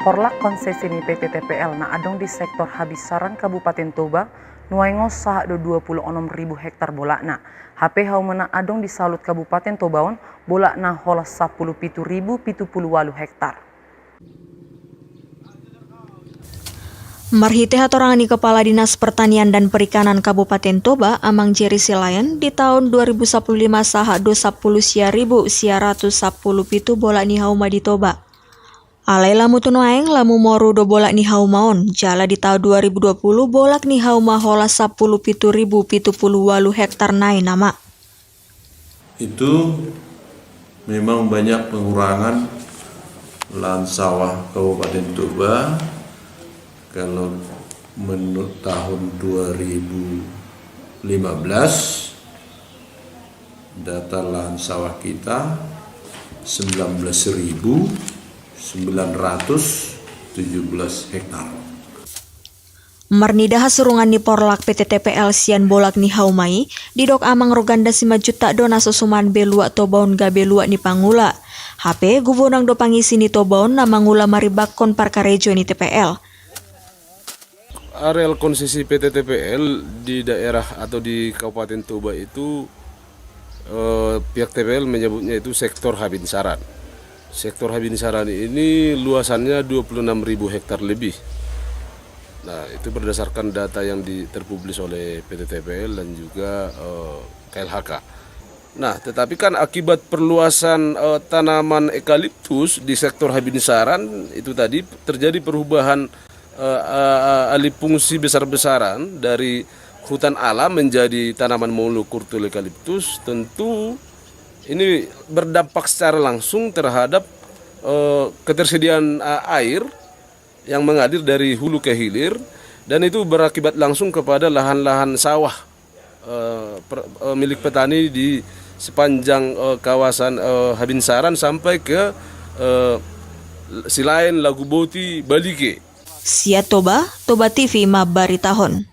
Porlak konsesi ni PT TPL na adong di sektor Habisaran Kabupaten Toba nuaingo sah do 26.000 hektar bolak na. HP haumena adong di Salut Kabupaten Tobaon bolak na holas 17.078 hektar. Marhite hatorangani Kepala Dinas Pertanian dan Perikanan Kabupaten Toba Amang Jerry Silayan di tahun 2015 saha 20.117 bolak ni hauma di Toba. Alai lamu tunuaeng lamu moru do bolak ni haumaon jala di tahun 2020 bolak ni hauma hola 17.078 hektar nai nama. Itu memang banyak pengurangan lahan sawah Kabupaten Toba. Kalau menurut tahun 2015 data lahan sawah kita 19.917 hektar. Marnida hasurungan ni Porlak PT TPL sian bolak ni haumai didok amang roganda 5 juta dona susuman belua Tobaon ga belua ni pangula. HP gubernang do pangisi ni Tobaon na mangula maribakon parkarejo ni TPL. Areal konsesi PT TPL di daerah atau di Kabupaten Toba itu pihak TPL menyebutnya itu sektor Habinsaran. Sektor Habinsaran ini luasannya 26.000 hektar lebih. Nah, itu berdasarkan data yang terpublis oleh PT TPL dan juga KLHK. Nah, tetapi kan akibat perluasan tanaman eukaliptus di sektor Habinsaran itu tadi terjadi perubahan alih fungsi besar-besaran dari hutan alam menjadi tanaman monokultur eukaliptus. Tentu ini berdampak secara langsung terhadap ketersediaan air yang mengalir dari hulu ke hilir, dan itu berakibat langsung kepada lahan-lahan sawah milik petani di sepanjang kawasan Habinsaran sampai ke Silayan, Laguboti, Balige. Sia Toba TV Mabaritahon.